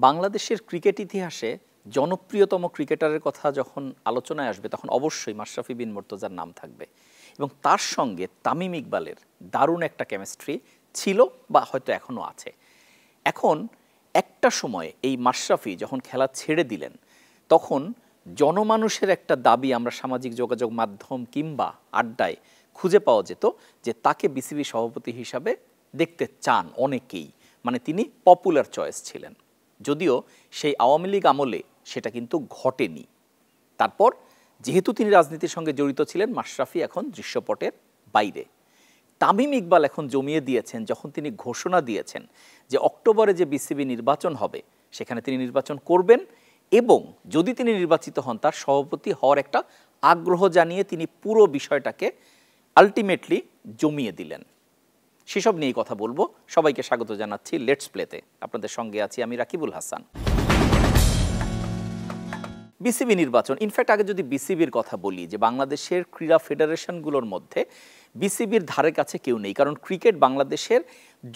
বাংলাদেশের ক্রিকেট ইতিহাসে জনপ্রিয়তম ক্রিকেটারের কথা যখন আলোচনায় আসবে তখন অবশ্যই মাশরাফি বিন মুর্তজার নাম থাকবে এবং তার সঙ্গে তামিম ইকবালের দারুণ একটা কেমিস্ট্রি ছিল বা হয়তো এখনও আছে। এখন একটা সময় এই মাশরাফি যখন খেলা ছেড়ে দিলেন তখন জনমানুষের একটা দাবি আমরা সামাজিক যোগাযোগ মাধ্যম কিংবা আড্ডায় খুঁজে পাওয়া যেত যে তাকে বিসিবি সভাপতি হিসাবে দেখতে চান অনেকেই, মানে তিনি পপুলার চয়েস ছিলেন। যদিও সেই আওয়ামী লীগ আমলে সেটা কিন্তু ঘটেনি। তারপর যেহেতু তিনি রাজনীতির সঙ্গে জড়িত ছিলেন, মাশরাফি এখন দৃশ্যপটের বাইরে। তামিম ইকবাল এখন জমিয়ে দিয়েছেন যখন তিনি ঘোষণা দিয়েছেন যে অক্টোবরে যে বিসিবি নির্বাচন হবে সেখানে তিনি নির্বাচন করবেন এবং যদি তিনি নির্বাচিত হন তার সভাপতি হওয়ার একটা আগ্রহ জানিয়ে তিনি পুরো বিষয়টাকে আলটিমেটলি জমিয়ে দিলেন। সেসব নিয়েই কথা বলবো। সবাইকে স্বাগত জানাচ্ছি লেটস প্লেতে। আপনাদের সঙ্গে আছি আমি রাকিবুল হাসান। বিসিবি নির্বাচন, ইনফ্যাক্ট আগে যদি বিসিবির কথা বলি যে বাংলাদেশের ক্রীড়া ফেডারেশনগুলোর মধ্যে বিসিবির ধারে কাছে কেউ নেই, কারণ ক্রিকেট বাংলাদেশের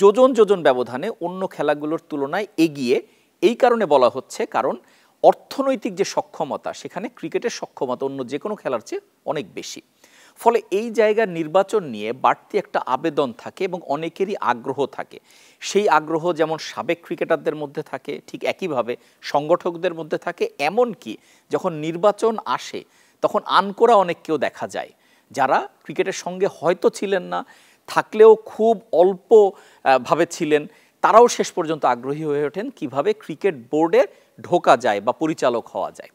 যোজন যোজন ব্যবধানে অন্য খেলাগুলোর তুলনায় এগিয়ে। এই কারণে বলা হচ্ছে কারণ অর্থনৈতিক যে সক্ষমতা সেখানে ক্রিকেটের সক্ষমতা অন্য যে কোনো খেলার চেয়ে অনেক বেশি। ফলে এই জায়গার নির্বাচন নিয়ে বাড়তি একটা আবেদন থাকে এবং অনেকেরই আগ্রহ থাকে। সেই আগ্রহ যেমন সাবেক ক্রিকেটারদের মধ্যে থাকে ঠিক একইভাবে সংগঠকদের মধ্যে থাকে। এমনকি যখন নির্বাচন আসে তখন আনকোরা অনেককেও দেখা যায় যারা ক্রিকেটের সঙ্গে হয়তো ছিলেন না, থাকলেও খুব অল্প ভাবে ছিলেন, তারাও শেষ পর্যন্ত আগ্রহী হয়ে ওঠেন কিভাবে ক্রিকেট বোর্ডে ঢোকা যায় বা পরিচালক হওয়া যায়।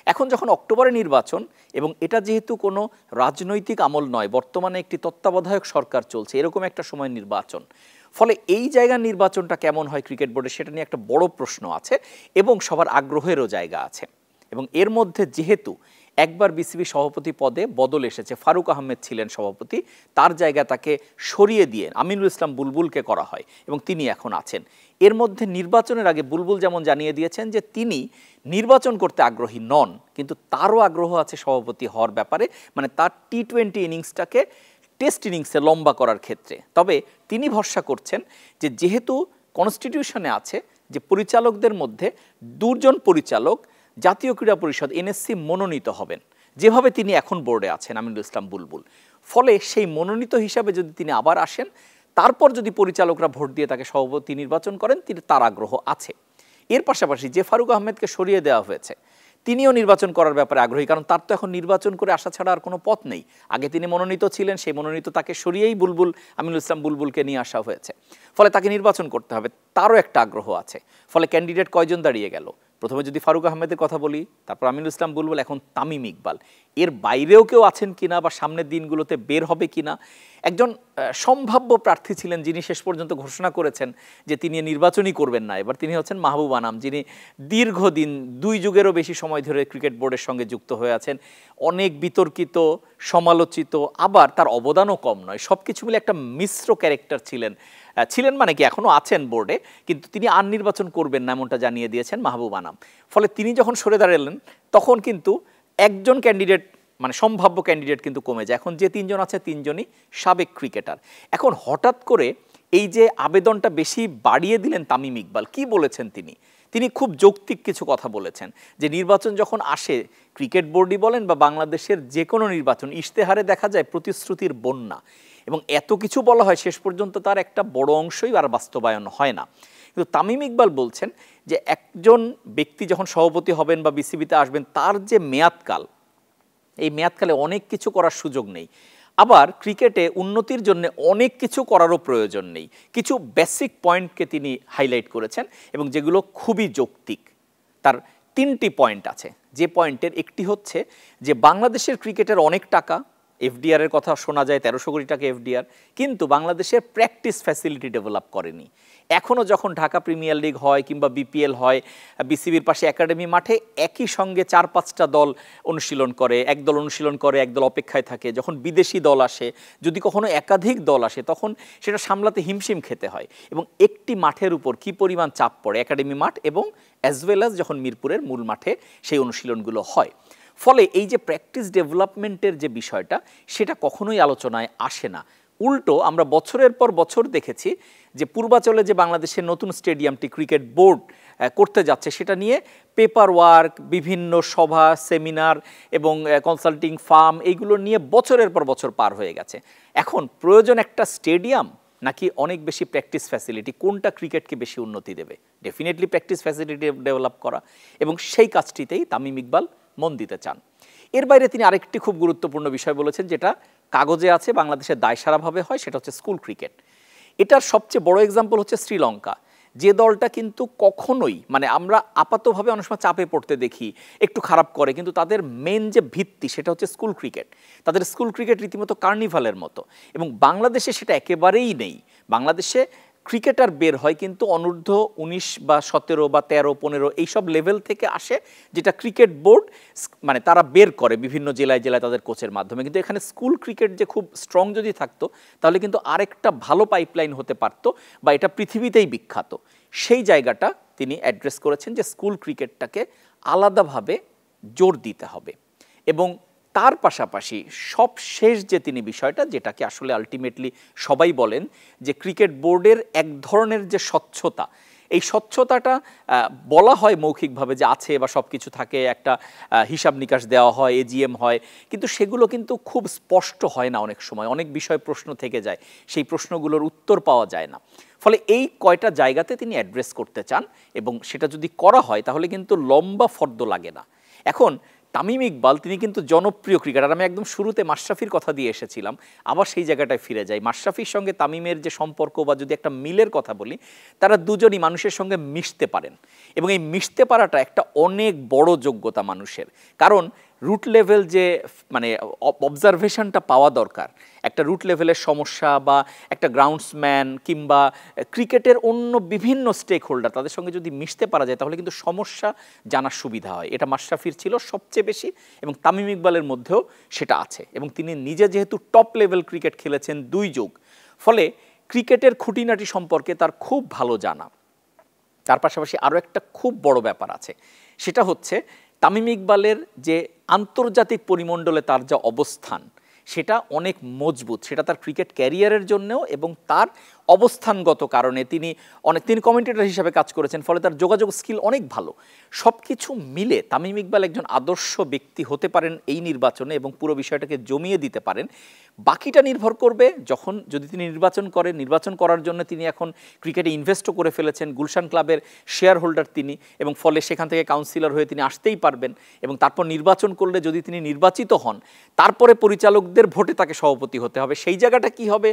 এখন যখন অক্টোবরে নির্বাচন এবং এটা যেহেতু কোনো রাজনৈতিক আমল নয়, বর্তমানে একটি তত্ত্বাবধায়ক সরকার চলছে, এরকম একটা সময় নির্বাচন, ফলে এই জায়গার নির্বাচনটা কেমন হয় ক্রিকেট বোর্ডে সেটা নিয়ে একটা বড় প্রশ্ন আছে এবং সবার আগ্রহেরও জায়গা আছে। এবং এর মধ্যে যেহেতু একবার বিসিবি সভাপতি পদে বদল এসেছে, ফারুক আহমেদ ছিলেন সভাপতি, তার জায়গা তাকে সরিয়ে দিয়ে আমিনুল ইসলাম বুলবুলকে করা হয় এবং তিনি এখন আছেন। এর মধ্যে নির্বাচনের আগে বুলবুল যেমন জানিয়ে দিয়েছেন যে তিনি নির্বাচন করতে আগ্রহী নন, কিন্তু তারও আগ্রহ আছে সভাপতি হওয়ার ব্যাপারে, মানে তার টি-20 ইনিংসটাকে টেস্ট ইনিংসে লম্বা করার ক্ষেত্রে। তবে তিনি ভরসা করছেন যে যেহেতু কনস্টিটিউশনে আছে যে পরিচালকদের মধ্যে 2 জন পরিচালক জাতীয় ক্রীড়া পরিষদ এনএসসি মনোনীত হবেন, যেভাবে তিনি এখন বোর্ডে আছেন আমিনুল ইসলাম বুলবুল, ফলে সেই মনোনীত হিসাবে যদি তিনি আবার আসেন তারপর যদি পরিচালকরা ভোট দিয়ে তাকে সভাপতি নির্বাচন করেন তিনি তার আগ্রহ আছে। এর পাশাপাশি যে ফারুক আহমেদকে সরিয়ে দেওয়া হয়েছে তিনিও নির্বাচন করার ব্যাপারে আগ্রহী, কারণ তার তো এখন নির্বাচন করে আসা ছাড়া আর কোনো পথ নেই। আগে তিনি মনোনীত ছিলেন, সেই মনোনীত তাকে সরিয়েই আমিনুল ইসলাম বুলবুলকে নিয়ে আসা হয়েছে, ফলে তাকে নির্বাচন করতে হবে, তারও একটা আগ্রহ আছে। ফলে ক্যান্ডিডেট কয়জন দাঁড়িয়ে গেল? প্রথমে যদি ফারুক আহমেদের কথা বলি, তারপর আমিনুল ইসলাম বুলবুল, এখন তামিম ইকবাল। এর বাইরেও কেউ আছেন কিনা বা সামনের দিনগুলোতে বের হবে কিনা? একজন সম্ভাব্য প্রার্থী ছিলেন যিনি শেষ পর্যন্ত ঘোষণা করেছেন যে তিনি নির্বাচনই করবেন না এবার, তিনি হচ্ছেন মাহবুব আনাম, যিনি দীর্ঘদিন 2 যুগেরও বেশি সময় ধরে ক্রিকেট বোর্ডের সঙ্গে যুক্ত হয়ে আছেন, অনেক বিতর্কিত, সমালোচিত, আবার তার অবদানও কম নয়। সব কিছু মিলে একটা মিশ্র ক্যারেক্টার ছিলেন মানে কি এখনও আছেন বোর্ডে, কিন্তু তিনি আর নির্বাচন করবেন না এমনটা জানিয়ে দিয়েছেন মাহবুব আনাম। ফলে তিনি যখন সরে দাঁড়ালেন তখন কিন্তু একজন ক্যান্ডিডেট, মানে সম্ভাব্য ক্যান্ডিডেট কিন্তু কমে যায়। এখন যে 3 জন আছে 3 জনই সাবেক ক্রিকেটার। এখন হঠাৎ করে এই যে আবেদনটা বেশি বাড়িয়ে দিলেন তামিম ইকবাল, কি বলেছেন তিনি খুব যৌক্তিক কিছু কথা বলেছেন যে নির্বাচন যখন আসে, ক্রিকেট বোর্ডই বলেন বা বাংলাদেশের যে কোনো নির্বাচন, ইশতেহারে দেখা যায় প্রতিশ্রুতির বন্যা এবং এত কিছু বলা হয় শেষ পর্যন্ত তার একটা বড় অংশই আর বাস্তবায়ন হয় না। কিন্তু তামিম ইকবাল বলছেন যে একজন ব্যক্তি যখন সভাপতি হবেন বা বিসিবিতে আসবেন তার যে মেয়াদকাল, এই মেয়াদকালে অনেক কিছু করার সুযোগ নেই। আবার ক্রিকেটে উন্নতির জন্য অনেক কিছু করারও প্রয়োজন নেই। কিছু বেসিক পয়েন্টকে তিনি হাইলাইট করেছেন এবং যেগুলো খুবই যৌক্তিক। তার 3টি পয়েন্ট আছে, যে পয়েন্টের একটি হচ্ছে যে বাংলাদেশের ক্রিকেটের অনেক টাকা, এফডিআর এর কথা শোনা যায় 1300 কোটি টাকা এফডিআর, কিন্তু বাংলাদেশের প্র্যাকটিস ফ্যাসিলিটি ডেভেলপ করেনি। এখনও যখন ঢাকা প্রিমিয়ার লিগ হয় কিংবা বিপিএল হয়, বিসিবির পাশে একাডেমি মাঠে একই সঙ্গে 4-5টা দল অনুশীলন করে, এক দল অনুশীলন করে, এক দল অপেক্ষায় থাকে। যখন বিদেশি দল আসে, যদি কখনো একাধিক দল আসে, তখন সেটা সামলাতে হিমশিম খেতে হয় এবং একটি মাঠের উপর কি পরিমাণ চাপ পড়ে, একাডেমি মাঠ এবং অ্যাজ ওয়েল অ্যাজ যখন মিরপুরের মূল মাঠে সেই অনুশীলনগুলো হয়। ফলে এই যে প্র্যাকটিস ডেভেলপমেন্টের যে বিষয়টা সেটা কখনোই আলোচনায় আসে না। উল্টো আমরা বছরের পর বছর দেখেছি যে পূর্বাচলে যে বাংলাদেশের নতুন স্টেডিয়ামটি ক্রিকেট বোর্ড করতে যাচ্ছে সেটা নিয়ে পেপার ওয়ার্ক, বিভিন্ন সভা, সেমিনার এবং কনসাল্টিং ফার্ম এইগুলো নিয়ে বছরের পর বছর পার হয়ে গেছে। এখন প্রয়োজন একটা স্টেডিয়াম নাকি অনেক বেশি প্র্যাকটিস ফ্যাসিলিটি, কোনটা ক্রিকেটকে বেশি উন্নতি দেবে? ডেফিনেটলি প্র্যাকটিস ফ্যাসিলিটি ডেভেলপ করা, এবং সেই কাজটিতেই তামিম ইকবাল মন দিতে চান। এর বাইরে তিনি আরেকটি খুব গুরুত্বপূর্ণ বিষয় বলেছেন, যেটা কাগজে আছে, বাংলাদেশের দায়সারাভাবে হয়, সেটা হচ্ছে স্কুল ক্রিকেট। এটার সবচেয়ে বড় এক্সাম্পল হচ্ছে শ্রীলঙ্কা, যে দলটা কিন্তু কখনোই, মানে আমরা আপাতভাবে অনেক সময় চাপে পড়তে দেখি, একটু খারাপ করে, কিন্তু তাদের মেন যে ভিত্তি সেটা হচ্ছে স্কুল ক্রিকেট। তাদের স্কুল ক্রিকেট রীতিমতো কার্নিভালের মতো, এবং বাংলাদেশে সেটা একেবারেই নেই। বাংলাদেশে ক্রিকেটার বের হয় কিন্তু অনূর্ধ্ব 19 বা 17 বা 13, 15 এইসব লেভেল থেকে আসে, যেটা ক্রিকেট বোর্ড মানে তারা বের করে বিভিন্ন জেলায় জেলায় তাদের কোচের মাধ্যমে। কিন্তু এখানে স্কুল ক্রিকেট যে খুব স্ট্রং যদি থাকতো, তাহলে কিন্তু আরেকটা ভালো পাইপলাইন হতে পারতো, বা এটা পৃথিবীতেই বিখ্যাত। সেই জায়গাটা তিনি অ্যাড্রেস করেছেন যে স্কুল ক্রিকেটটাকে আলাদাভাবে জোর দিতে হবে। এবং তার পাশাপাশি সবশেষ যে তিনি বিষয়টা, যেটাকে আসলে আলটিমেটলি সবাই বলেন যে ক্রিকেট বোর্ডের এক ধরনের যে স্বচ্ছতা, এই স্বচ্ছতাটা বলা হয় মৌখিকভাবে যে আছে বা সব কিছু থাকে, একটা হিসাব নিকাশ দেওয়া হয়, এজিএম হয়, কিন্তু সেগুলো কিন্তু খুব স্পষ্ট হয় না। অনেক সময় অনেক বিষয় প্রশ্ন থেকে যায়, সেই প্রশ্নগুলোর উত্তর পাওয়া যায় না। ফলে এই কয়টা জায়গাতে তিনি অ্যাড্রেস করতে চান, এবং সেটা যদি করা হয় তাহলে কিন্তু লম্বা ফর্দ লাগে না। এখন তামিম ইকবাল তিনি কিন্তু জনপ্রিয় ক্রিকেটার। আমি একদম শুরুতে মাশরাফির কথা দিয়ে এসেছিলাম, আবার সেই জায়গাটায় ফিরে যাই। মাশরাফির সঙ্গে তামিমের যে সম্পর্ক, বা যদি একটা মিলের কথা বলি, তারা দুজনই মানুষের সঙ্গে মিশতে পারেন, এবং এই মিশতে পারাটা একটা অনেক বড় যোগ্যতা মানুষের। কারণ রুট লেভেল যে মানে অবজারভেশনটা পাওয়া দরকার, একটা রুট লেভেলের সমস্যা, বা একটা গ্রাউন্ডসম্যান কিংবা ক্রিকেটের অন্য বিভিন্ন স্টেক হোল্ডার, তাদের সঙ্গে যদি মিশতে পারা যায় তাহলে কিন্তু সমস্যা জানার সুবিধা হয়। এটা মাশরাফির ছিল সবচেয়ে বেশি, এবং তামিম ইকবালের মধ্যেও সেটা আছে। এবং তিনি নিজে যেহেতু টপ লেভেল ক্রিকেট খেলেছেন 2 যুগ, ফলে ক্রিকেটের খুঁটিনাটি সম্পর্কে তার খুব ভালো জানা। তার পাশাপাশি আরও একটা খুব বড় ব্যাপার আছে, সেটা হচ্ছে তামিম ইকবালের যে আন্তর্জাতিক পরিমণ্ডলে তার যা অবস্থান, সেটা অনেক মজবুত। সেটা তার ক্রিকেট ক্যারিয়ারের জন্যও, এবং তার অবস্থানগত কারণে তিনি কমেন্টেটর হিসাবে কাজ করেছেন, ফলে তার যোগাযোগ স্কিল অনেক ভালো। সব কিছু মিলে তামিম ইকবাল একজন আদর্শ ব্যক্তি হতে পারেন এই নির্বাচনে, এবং পুরো বিষয়টাকে জমিয়ে দিতে পারেন। বাকিটা নির্ভর করবে যদি তিনি নির্বাচন করার জন্য তিনি এখন ক্রিকেটে ইনভেস্টও করে ফেলেছেন, গুলশান ক্লাবের শেয়ার হোল্ডার তিনি, এবং ফলে সেখান থেকে কাউন্সিলর হয়ে তিনি আসতেই পারবেন। এবং তারপর নির্বাচন করলে যদি তিনি নির্বাচিত হন, তারপরে পরিচালকদের ভোটে তাকে সভাপতি হতে হবে। সেই জায়গাটা কি হবে,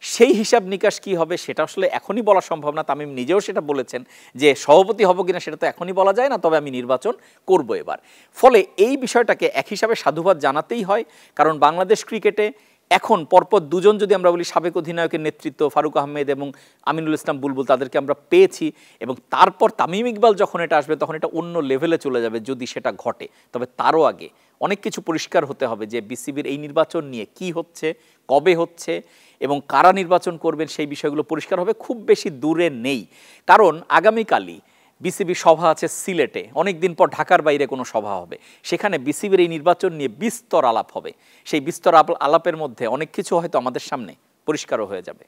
সেই হিসাব নিকাশ কি হবে, সেটা আসলে এখনই বলা সম্ভব না। তামিম নিজেও সেটা বলেছেন যে সভাপতি হব কিনা সেটা তো এখনই বলা যায় না, তবে আমি নির্বাচন করব এবার। ফলে এই বিষয়টাকে এক হিসাবে সাধুবাদ জানাতেই হয়, কারণ বাংলাদেশ ক্রিকেটে এখন পরপর দুজন, যদি আমরা বলি সাবেক অধিনায়কের নেতৃত্ব, ফারুক আহমেদ এবং আমিনুল ইসলাম বুলবুল, তাদেরকে আমরা পেয়েছি, এবং তারপর তামিম ইকবাল যখন এটা আসবে তখন এটা অন্য লেভেলে চলে যাবে যদি সেটা ঘটে। তবে তারও আগে অনেক কিছু পরিষ্কার হতে হবে যে বিসিবির এই নির্বাচন নিয়ে কি হচ্ছে, কবে হচ্ছে, এবং কারা নির্বাচন করবেন, সেই বিষয়গুলো পরিষ্কার হবে। খুব বেশি দূরে নেই, কারণ আগামীকালই বিসিবি সভা আছে সিলেটে, অনেক দিন পর ঢাকার বাইরে কোনো সভা হবে, সেখানে বিসিবির এই নির্বাচন নিয়ে বিস্তর আলাপ হবে। সেই বিস্তর আলাপের মধ্যে অনেক কিছু হয়তো আমাদের সামনে পরিষ্কারও হয়ে যাবে।